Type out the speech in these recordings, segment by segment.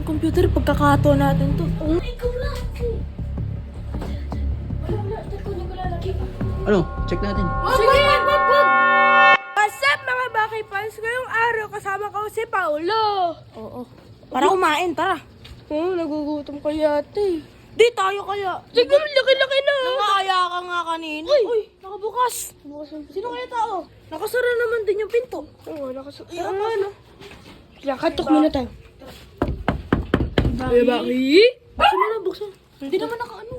computer, pagkakato natin to. Oh. Ikaw lang. Wala. Teko, hindi ko lalaki pa. Ano? Check natin. Sige, wag. What's up mga Baki Fans? Ngayong araw kasama ko si Paulo. Oo. Para kumain, tara. Oo, nagugutom ka yata eh. Di tayo kaya. Sige, laki-laki na. Nangaya ka nga kanina. Uy, nakabukas. Sino kaya tao? Nakasara naman din yung pinto. Oo, nakasara. Ano? Katok muna tayo. Baki? Buksan na, buksan. Hindi naman nakaano.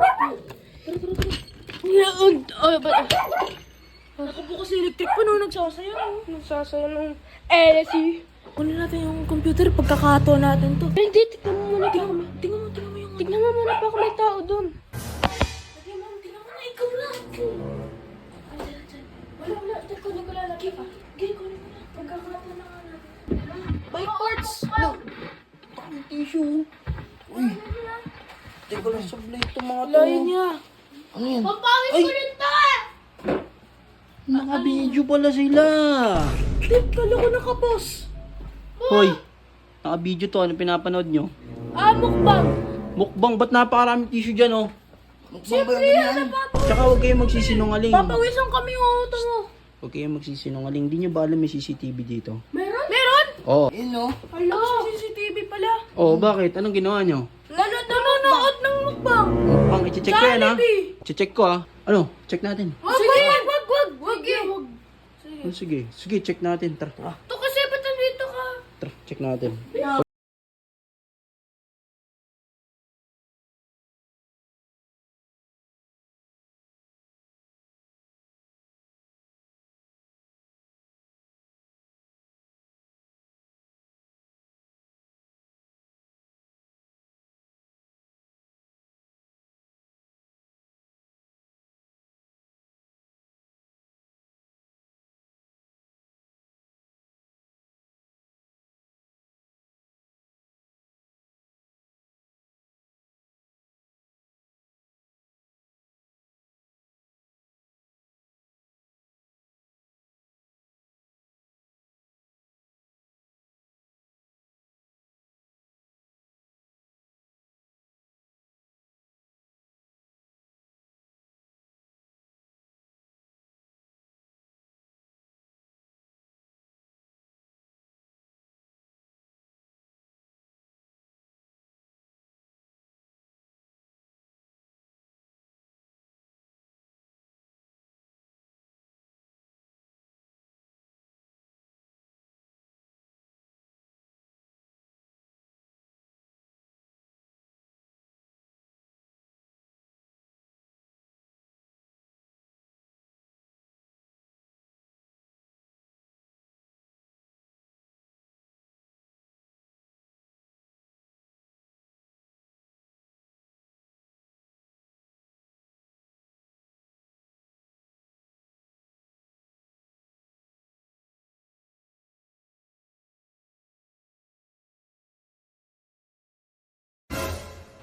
Tara. Nakabukas electric pa nung nagsasayaw. Nagsasayaw ng LSE. Kunin natin yung computer, pagkakato natin to. Hindi, tignan mo muna. Tignan mo yung... Tignan mo muna, baka may tao doon. Tignan mo na, ikaw lang. Wala. Teko, hindi ko lalaki pa. Gay ko na. Pagkakataon na nga natin. Bike parts! No. Takong tissue. Uy. Teka lang, sablay ito mga to. Layo niya. Ano yan? Papawis ko rin to eh! Naka-video pala sila. Tip, kala ko nakapos. Hoy, naka-video to. Ano pinapanood nyo? Mukbang. Mukbang, ba't napakaraming tissue dyan, oh? Siyempre yan. Tsaka huwag kayong magsisinungaling. Papawisan kami yung auto mo. Huwag kayong magsisinungaling. Hindi nyo ba alam may CCTV dito? Meron? Oo. Hala, CCTV pala. Oo, bakit? Anong ginawa nyo? Nanonood ng mukbang. Mukbang, i-check ko yan, ha? Jollibee. I-check ko, ha? Ano? Check natin. Sige, wag eh. Oh, sige, check natin. Tara. Ito kasi, ba't nandito ka? Tara, check natin.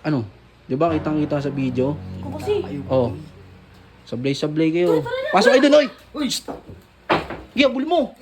Ano? Di ba kitang-kita sa video? Ako kasi. Oo. Sablay-sablay kayo. Pasok kayo dun, oy! Uy! Sige, abul mo!